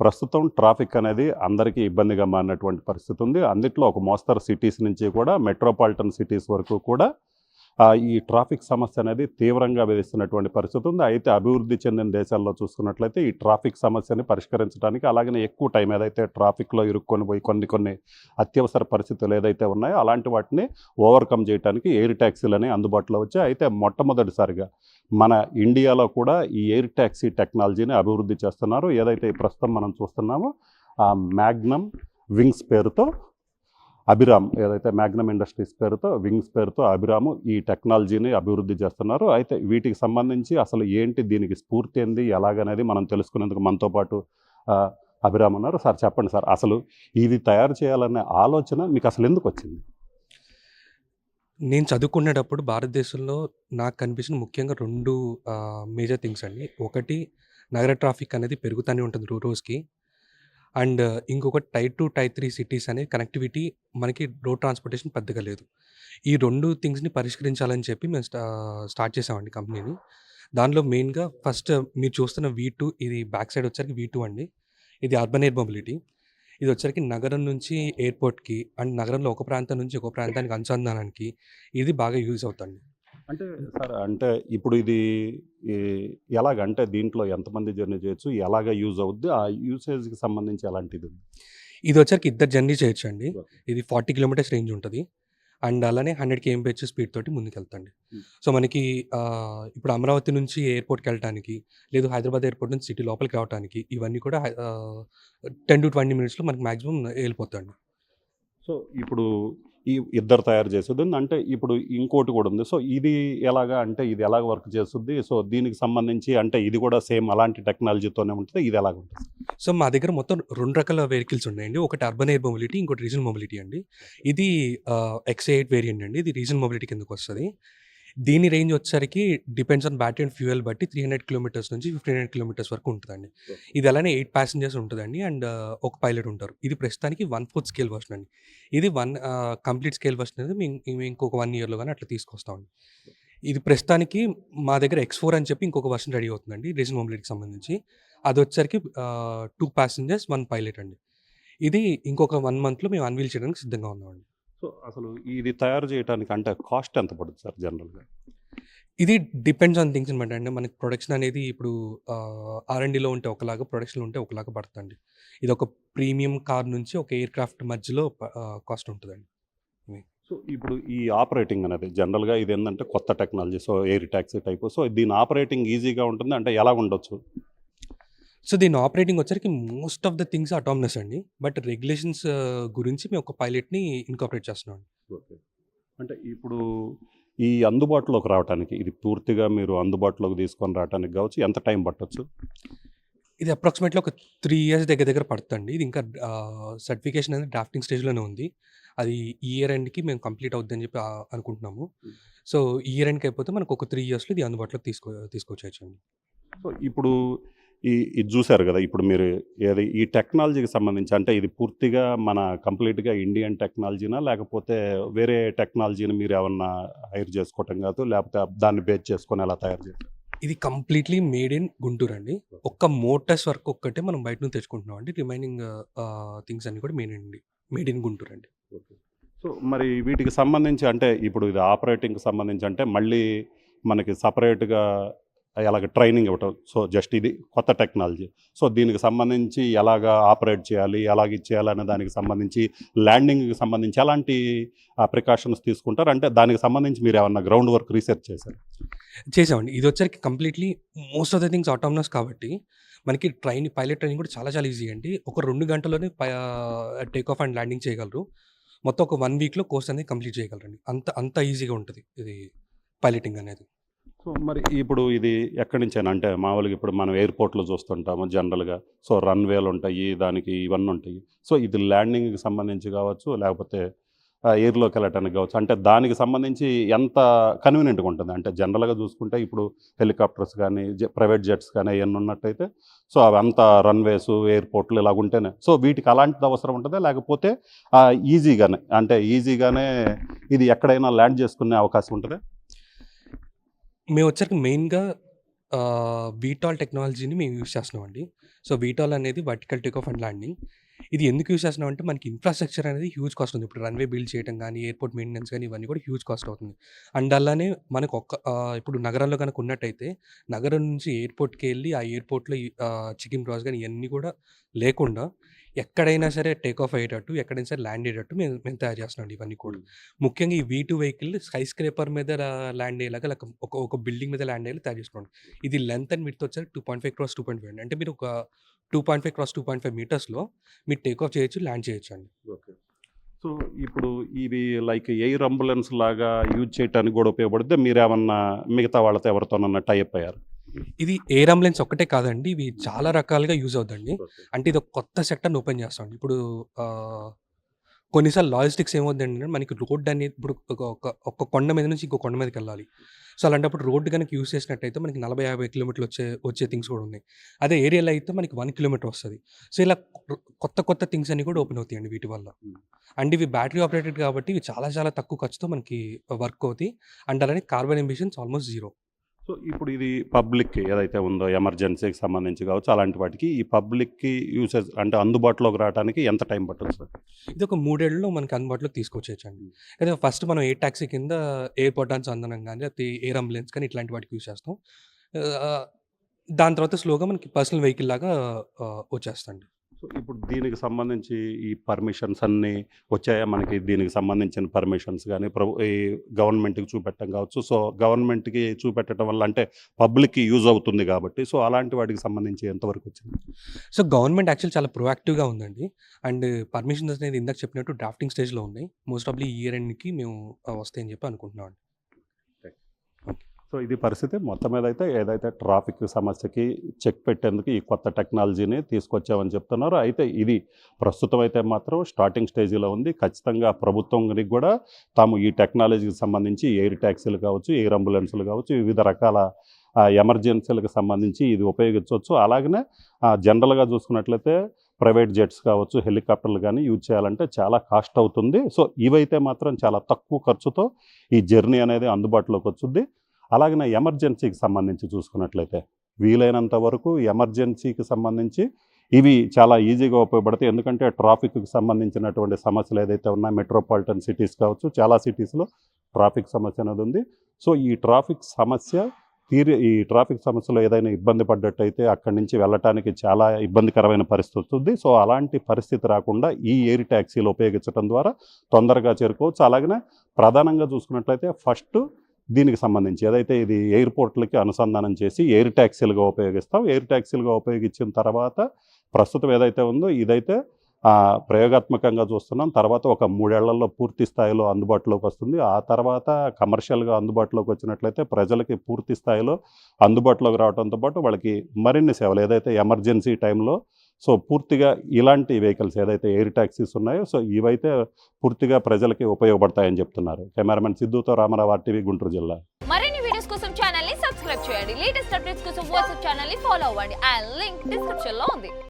ప్రస్తుతం ట్రాఫిక్ అనేది అందరికీ ఇబ్బందిగా మారినటువంటి పరిస్థితి ఉంది. అందుట్లో ఒక మోస్తరు సిటీస్ నుంచి కూడా మెట్రోపాలిటన్ సిటీస్ వరకు కూడా ఈ ట్రాఫిక్ సమస్య అనేది తీవ్రంగా వేధిస్తున్నటువంటి పరిస్థితి ఉంది. అయితే అభివృద్ధి చెందిన దేశాల్లో చూసుకున్నట్లయితే ఈ ట్రాఫిక్ సమస్యని పరిష్కరించడానికి, అలాగనే ఎక్కువ టైం ఏదైతే ట్రాఫిక్‌లో ఇరుక్కొని పోయి కొన్ని అత్యవసర పరిస్థితులు ఏదైతే ఉన్నాయో అలాంటి వాటిని ఓవర్‌కమ్ చేయటానికి ఎయిర్ టాక్సీలని అందుబాటులో వచ్చాయి. అయితే మొట్టమొదటిసారిగా మన ఇండియాలో కూడా ఈ ఎయిర్ టాక్సీ టెక్నాలజీని అభివృద్ధి చేస్తున్నారు. ఏదైతే ప్రస్తుతం మనం చూస్తున్నామో మ్యాగ్నమ్ వింగ్స్ పేరుతో అభిరామ్, ఏదైతే మ్యాగ్నమ్ ఇండస్ట్రీస్ పేరుతో వింగ్స్ పేరుతో అభిరాము ఈ టెక్నాలజీని అభివృద్ధి చేస్తున్నారు. అయితే వీటికి సంబంధించి అసలు ఏంటి, దీనికి స్ఫూర్తి ఏంది, ఎలాగనేది మనం తెలుసుకునేందుకు మనతో పాటు అభిరామ్ ఉన్నారు. సార్ చెప్పండి సార్, అసలు ఇది తయారు చేయాలనే ఆలోచన మీకు అసలు ఎందుకు వచ్చింది? నేను చదువుకునేటప్పుడు భారతదేశంలో నాకు కనిపించిన ముఖ్యంగా 2 మేజర్ థింగ్స్ అండి. ఒకటి, నగర ట్రాఫిక్ అనేది పెరుగుతూనే ఉంటుంది రోజుకి. అండ్ ఇంకొకటి టైర్ 2, టైర్ 3 సిటీస్ అనేది కనెక్టివిటీ మనకి రోడ్ ట్రాన్స్‌పోర్టేషన్ పెద్దగా లేదు. ఈ 2 థింగ్స్‌ని పరిష్కరించాలని చెప్పి మేము స్టార్ట్ చేసామండి కంపెనీని. దానిలో మెయిన్‌గా ఫస్ట్ మీరు చూస్తున్న V2, ఇది బ్యాక్ సైడ్ వచ్చరికి V2 అండి. ఇది అర్బన్ ఎయిర్ మొబిలిటీ. ఇది వచ్చరికి నగరం నుంచి ఎయిర్‌పోర్ట్‌కి అండ్ నగరంలో ఒక ప్రాంతం నుంచి ఒక ప్రాంతానికి అనుసంధానానికి ఇది బాగా యూజ్ అవుతుంది. అంటే సార్, అంటే ఇప్పుడు ఇది ఈ ఎలాగంటే దీంట్లో ఎంతమంది జర్నీ చేయొచ్చు? ఎలాగ యూజ్ అవుద్ది? ఆ యూసేజ్‌కి సంబంధించి ఎలాంటిది? ఇది వచ్చరికి ఇద్దరు జర్నీ చేయొచ్చండి. ఓకే. ఇది 40 కిలోమీటర్స్ రేంజ్ ఉంటది. అండ్ అలానే 100 కేఎంపీహెచ్ స్పీడ్ తోటి ముందుకెళ్తండి. హ్మ్. సో, మనకి ఇప్పుడు అమరావతి నుంచి ఎయిర్‌పోర్ట్‌కెళ్ళటానికి, లేదు హైదరాబాద్ ఎయిర్‌పోర్ట్ నుంచి సిటీ లోపలికి రావటానికి ఇవన్నీ కూడా 10-20 మినిట్స్‌లో మనకి మాక్సిమం ఎళ్ళిపోతాయండి. సో, ఇప్పుడు ఈ ఇద్దరు తయారు చేసేది ఉంది. అంటే ఇప్పుడు ఇంకోటి కూడా ఉంది. సో, ఇది ఎలాగా, అంటే ఇది ఎలాగ వర్క్ చేస్తుంది? సో, దీనికి సంబంధించి అంటే ఇది కూడా సేమ్ అలాంటి టెక్నాలజీతోనే ఉంటదా? ఇది ఎలాగుంటది? సో, మా దగ్గర మొత్తం 2 రకాల వెహికల్స్ ఉన్నాయండి. ఒకటి అర్బన్ ఎయిర్ మొబిలిటీ, ఇంకోటి రీజనల్ మొబిలిటీ అండి. ఇది XA8 వేరియంట్ అండి. ఇది రీజనల్ మొబిలిటీ కిందకొస్తది. దీని రేంజ్ వచ్చేసరికి depends on battery and fuel బట్టి 300 కిలోమీటర్స్ నుంచి 1500 కిలోమీటర్స్ వరకు ఉంటదండి. ఇది అలానే 8 ప్యాసింజర్స్ ఉంటదండి. అండ్ ఒక పైలట్ ఉంటారు. ఇది ప్రస్తుతానికి 1/4 స్కేల్ వెర్షన్ అండి. ఇది కంప్లీట్ స్కేల్ వెర్షన్ అనేది మేము ఇంకొక 1 ఇయర్‌లో గాని అట్లా తీసుకొస్తామండి. ఇది ప్రస్తుతానికి మా దగ్గర X4 అని చెప్పి ఇంకొక వెర్షన్ రెడీ అవుతుందండి రీజనల్ మొబిలిటీకి సంబంధించి. అదొచ్చేసరికి 2 ప్యాసింజర్స్, 1 పైలట్ అండి. ఇది ఇంకొక 1 మంత్‌లో మేము అన్‌వీల్ చేయడానికి సిద్ధంగా ఉన్నామండి. సో, అసలు ఇది తయారు చేయటానికి అంటే కాస్ట్ ఎంత పడుతుంది సార్ జనరల్‌గా? ఇది డిపెండ్స్ ఆన్ థింగ్స్ అనమాట అండి. మనకి ప్రొడక్షన్ అనేది ఇప్పుడు ఆర్&డీలో ఉంటే ఒకలాగా, ప్రొడక్షన్‌లో ఉంటే ఒకలాగా పడతదండి. ఇదొక ప్రీమియం కార్ నుంచి ఒక ఎయిర్‌క్రాఫ్ట్ మధ్యలో కాస్ట్ ఉంటదండి. సో, ఇప్పుడు ఈ ఆపరేటింగ్ అనేది జనరల్‌గా ఇదేందంటే కొత్త technology. So, air taxi type. So, దీని ఆపరేటింగ్ ఈజీగా ఉంటుంది అంటే ఎలాగుండొచ్చు? సో, దీని ఆపరేటింగ్ వచ్చరికి most of the things autonomous అండి. బట్ రెగ్యులేషన్స్ గురించి మేము ఒక పైలట్‌ని ఇన్కార్పొరేట్ చేస్తున్నామండి. ఓకే. అంటే ఇప్పుడు ఈ అందుబాటులోకి రావటానికి, ఇది పూర్తిగా మీరు అందుబాటులోకి తీసుకొని రావటానికి కావచ్చు ఎంత టైం పట్టొచ్చు? ఇది అప్రాక్సిమేట్‌లీ ఒక 3 ఇయర్స్ దగ్గర దగ్గర పడతదండి. ఇది ఇంకా సర్టిఫికేషన్ అనేది డ్రాఫ్టింగ్ స్టేజ్‌లోనే ఉంది. అది ఈ ఇయర్ ఎండ్‌కి మేము కంప్లీట్ అవుద్దని చెప్పి అనుకుంటున్నాము. హ్మ్. సో, ఈ ఇయర్ ఎండ్‌కి అయిపోతే మనకు ఒక 3 ఇయర్స్‌లో ఇది అందుబాటులోకి తీసుకొచ్చేయొచ్చండి. సో, ఇప్పుడు ఇది చూసారు గదా! ఇప్పుడు మీరు ఏది ఈ టెక్నాలజీకి సంబంధించి అంటే ఇది పూర్తిగా మన కంప్లీట్‌గా ఇండియన్ టెక్నాలజీనా? లేకపోతే వేరే టెక్నాలజీని మీరేమన్నా హైర్ చేసుకోవటం కాదు, లేకపోతే దాన్ని బేస్ చేసుకొని ఎలా తయారు చేశారు? ఇది కంప్లీట్‌లీ మేడ్ ఇన్ గుంటూరు అండి. ఒక్క మోటార్స్ వర్క్ ఒక్కటే మనం బయట నుంచి తెచ్చుకుంటున్నాం అండి. రిమైనింగ్ థింగ్స్ అన్నీ కూడా మేడ్ ఇన్ గుంటూరు అండి. ఓకే. సో, మరి వీటికి సంబంధించి అంటే ఇప్పుడు ఇది ఆపరేటింగ్‌కి సంబంధించి అంటే మళ్ళీ మనకి సెపరేట్‌గా ఎలాగ ట్రైనింగ్ ఇవ్వటం. సో, జస్ట్ ఇది కొత్త టెక్నాలజీ. సో, దీనికి సంబంధించి ఎలాగా ఆపరేట్ చేయాలి, ఎలాగ ఇది చేయాలనే దానికి సంబంధించి ల్యాండింగ్‌కి సంబంధించి ఎలాంటి ప్రికాషన్స్ తీసుకుంటారు? అంటే దానికి సంబంధించి మీరేమన్నా గ్రౌండ్ వర్క్ రీసెర్చ్ చేశారా? చేసామండి. ఇదొచ్చరికి completely most of the things autonomous కాబట్టి మనకి పైలట్ ట్రైనింగ్ కూడా చాలా చాలా ఈజీ అండి. ఒక 2 గంటల్లోనే టేక్ ఆఫ్ అండ్ ల్యాండింగ్ చేయగలరు. మొత్తం ఒక 1 వీక్‌లో కోర్స్ అనేది కంప్లీట్ చేయగలరండి. అంత అంత ఈజీగా ఉంటది ఇది పైలటింగ్ అనేది. సో, మరి ఇప్పుడు ఇది ఎక్కడి నుంచైనా అంటే మామూలుగా ఇప్పుడు మనం ఎయిర్‌పోర్ట్‌లో చూస్తుంటాము జనరల్‌గా. సో, రన్‌వేలుంటాయి, దానికి ఇవన్నీ ఉంటాయి. సో, ఇది ల్యాండింగ్‌కి సంబంధించి కావచ్చు, లేకపోతే ఎయిర్‌లోకి వెళ్ళటానికి కావచ్చు. అంటే దానికి సంబంధించి ఎంత కన్వీనియంట్‌గా ఉంటుంది? అంటే జనరల్‌గా చూసుకుంటే ఇప్పుడు హెలికాప్టర్స్ గానీ, ప్రైవేట్ జెట్స్ కానీ అయన్నీ ఉన్నట్టయితే సో, అవంతా రన్‌వేసు, ఎయిర్‌పోర్ట్‌లు ఇలాగుంటేనే. సో, వీటికి అలాంటిది అవసరం ఉంటదా? లేకపోతే ఈజీగానే అంటే ఈజీగానే ఇది ఎక్కడైనా ల్యాండ్ చేసుకునే అవకాశం ఉంటదా? మేమొచ్చరికి మెయిన్‌గా వీటాల్ టెక్నాలజీని మేము యూజ్ చేస్తున్నామండి. సో, వీటాల్ అనేది vertical take off and landing. ఇది ఎందుకు యూజ్ చేస్తున్నామంటే మనకి ఇన్‌ఫ్రాస్ట్రక్చర్ అనేది హ్యూజ్ కాస్ట్ ఉంది. ఇప్పుడు రన్‌వే బిల్డ్ చేయడం గానీ, ఎయిర్‌పోర్ట్ మెయింటెనెన్స్ గానీ ఇవన్నీ కూడా హ్యూజ్ కాస్ట్ అవుతుంది. అండ్ అలానే మనకు ఇప్పుడు నగరంలో గనుక ఉన్నట్టయితే నగరం నుంచి ఎయిర్‌పోర్ట్‌కెళ్ళి ఆ ఎయిర్‌పోర్ట్‌లో చెకింగ్ ప్రాసెస్ గానీ ఇయన్నీ కూడా లేకుండా ఎక్కడైనా సరే టేక్ ఆఫ్ అయ్యేటట్టు, ఎక్కడైనా సరే ల్యాండ్ అయ్యేటట్టు మేము మేము తయారు చేస్తున్నామండి ఇవన్నీ కూడా. ముఖ్యంగా ఈ V2 వెహికల్ స్కై స్క్రేపర్ మీద ల్యాండ్ అయ్యేలాగా ఒక బిల్డింగ్ మీద ల్యాండ్ అయ్యేలా తయారు చేసుకున్నాం. ఇది లెంత్ అండ్ విడ్త్ వచ్చేసరికి 2.5 క్రాస్ 2.5 అండి. అంటే మీరు ఒక 2.5 క్రాస్ 2.5 మీటర్స్‌లో మీరు టేక్ ఆఫ్ చేయొచ్చు, ల్యాండ్ చేయొచ్చండి. ఓకే. సో, ఇప్పుడు ఇవి లైక్ ఎయిర్ అంబులెన్స్ లాగా యూజ్ చేయటానికి కూడా ఉపయోగపడితే మీరేమన్నా మిగతా వాళ్ళతో ఎవరితోనన్నా టై అప్ అయ్యారా? ఇది ఎయిర్ అంబులెన్స్ ఒక్కటే కాదండి. ఇవి చాలా రకాలుగా యూజ్ అవుద్దండి. ఓకే. అంటే ఇది ఒక కొత్త సెక్టర్‌ని ఓపెన్ చేస్తామండి. ఇప్పుడు కొన్నిసార్లు లాజిస్టిక్స్ ఏమవుద్దంటే మనకి రోడ్ అనేది ఇప్పుడు ఒక కొండ మీద నుంచి ఇంకో కొండ మీదకెళ్ళాలి. సో, అలాంటప్పుడు రోడ్ గనుక యూజ్ చేసినట్టయితే మనకి 40, 50 కిలోమీటర్లు వచ్చే థింగ్స్ కూడా ఉన్నాయి. అదే ఏరియాలో అయితే మనకి 1 కిలోమీటర్ వస్తది. సో, ఇలా కొత్త థింగ్స్ అన్నీ కూడా ఓపెన్ అవుతాయండి వీటి వల్ల. అండ్ ఇవి బ్యాటరీ ఆపరేటెడ్ కాబట్టి ఇవి చాలా చాలా తక్కువ ఖర్చుతో మనకి వర్క్ అవుతాయి. అండ్ అలానే carbon emissions almost zero. So, ఇప్పుడు ఇది పబ్లిక్‌కి ఏదైతే ఉందో ఎమర్జెన్సీకి సంబంధించి కావచ్చు, అలాంటి వాటికి ఈ పబ్లిక్‌కి యూసేజ్ అంటే అందుబాటులోకి రావడానికి ఎంత టైం పట్టొచ్చు సార్? ఇది ఒక 3 ఏళ్లలో మనకి అందుబాటులోకి తీసుకొచ్చేయొచ్చండి. అయితే ఫస్ట్ మనం ఎయిర్ టాక్సీ కింద ఎయిర్‌పోర్ట్ ఆన్ చందనం గాని, లేకపోతే ఎయిర్ అంబులెన్స్ కానీ ఇట్లాంటి వాటికి యూజ్ చేస్తాం. ఆహ్, దాని తర్వాత స్లోగా మనకి పర్సనల్ వెహికల్ లాగా వచ్చేస్తదండి. సో, ఇప్పుడు దీనికి సంబంధించి ఈ పర్మిషన్స్ అన్నీ వచ్చాయా? మనకి దీనికి సంబంధించిన పర్మిషన్స్ గానీ, ఈ గవర్నమెంట్‌కి చూపెట్టడం కావచ్చు. సో, గవర్నమెంట్‌కి చూపెట్టడం వల్ల అంటే పబ్లిక్‌కి యూజ్ అవుతుంది కాబట్టి, సో, అలాంటి వాటికి సంబంధించి ఎంతవరకు వచ్చింది? సో, గవర్నమెంట్ యాక్చువల్లీ చాలా ప్రొయాక్టివ్‌గా ఉందండి. అండ్ పర్మిషన్స్ అనేది ఇందాక చెప్పినట్టు డ్రాఫ్టింగ్ స్టేజ్‌లో ఉన్నాయి. మోస్ట్ ప్రాబబ్లీ ఈ ఇయర్ ఎండ్‌కి మేము వస్తాయని చెప్పి అనుకుంటున్నామండి. సో, ఇది పరిస్థితి. మొత్తం మీద అయితే ఏదైతే ట్రాఫిక్ సమస్యకి చెక్ పెట్టేందుకు ఈ కొత్త టెక్నాలజీని తీసుకొచ్చామని చెప్తున్నారు. అయితే ఇది ప్రస్తుతం అయితే మాత్రం స్టార్టింగ్ స్టేజ్‌లో ఉంది. ఖచ్చితంగా ప్రభుత్వానికి కూడా తాము ఈ టెక్నాలజీకి సంబంధించి ఎయిర్ ట్యాక్సీలు కావచ్చు, ఎయిర్ అంబులెన్స్‌లు కావచ్చు, వివిధ రకాల ఎమర్జెన్సీలకు సంబంధించి ఇది ఉపయోగించవచ్చు. అలాగనే జనరల్‌గా చూసుకున్నట్లయితే ప్రైవేట్ జెట్స్ కావచ్చు, హెలికాప్టర్లు కానీ యూజ్ చేయాలంటే చాలా కాస్ట్ అవుతుంది. సో, ఇవైతే మాత్రం చాలా తక్కువ ఖర్చుతో ఈ జర్నీ అనేది అందుబాటులోకి వచ్చుద్ది. అలాగనే ఎమర్జెన్సీకి సంబంధించి చూసుకున్నట్లయితే వీలైనంత వరకు ఎమర్జెన్సీకి సంబంధించి ఇవి చాలా ఈజీగా ఉపయోగపడతాయి. ఎందుకంటే ట్రాఫిక్‌కి సంబంధించినటువంటి సమస్యలు ఏదైతే ఉన్నాయో మెట్రోపాలిటన్ సిటీస్ కావచ్చు, చాలా సిటీస్‌లో ట్రాఫిక్ సమస్య అనేది ఉంది. సో, ఈ ట్రాఫిక్ సమస్యలో ఏదైనా ఇబ్బంది పడ్డట్టయితే అక్కడి నుంచి వెళ్ళటానికి చాలా ఇబ్బందికరమైన పరిస్థితి వస్తుంది. సో, అలాంటి పరిస్థితి రాకుండా ఈ ఎయిర్ ట్యాక్సీలు ఉపయోగించడం ద్వారా తొందరగా చేరుకోవచ్చు. అలాగనే ప్రధానంగా చూసుకున్నట్లయితే ఫస్ట్ దీనికి సంబంధించి ఏదైతే ఇది ఎయిర్‌పోర్ట్‌లకి అనుసంధానం చేసి ఎయిర్ ట్యాక్సీలుగా ఉపయోగిస్తాం. ఎయిర్ ట్యాక్సీలుగా ఉపయోగించిన తర్వాత ప్రస్తుతం ఏదైతే ఉందో ఇదైతే ప్రయోగాత్మకంగా చూస్తున్నాం. తర్వాత ఒక 3 ఏళ్లలో పూర్తి స్థాయిలో అందుబాటులోకి వస్తుంది. ఆ తర్వాత కమర్షియల్‌గా అందుబాటులోకి వచ్చినట్లయితే ప్రజలకి పూర్తి స్థాయిలో అందుబాటులోకి రావడంతో పాటు వాళ్ళకి మరిన్ని సేవలు ఏదైతే ఎమర్జెన్సీ టైంలో సో, పూర్తిగా ఇలాంటి వెహికల్స్ ఏదైతే ఎయిర్ ట్యాక్సీస్ ఉన్నాయో సో, ఇవైతే పూర్తిగా ప్రజలకి ఉపయోగపడతాయని చెప్తున్నారు. కెమెరామెన్ సిద్ధుతో రామారావు, RTV, గుంటూరు జిల్లా. మరిన్ని వీడియోస్ కోసం ఛానల్ ని సబ్స్క్రైబ్ చేయండి. లేటెస్ట్ అప్డేట్స్ కోసం వాట్సాప్ ఛానల్ ని ఫాలో అవ్వండి. ఆ లింక్ డిస్క్రిప్షన్ లో ఉంది.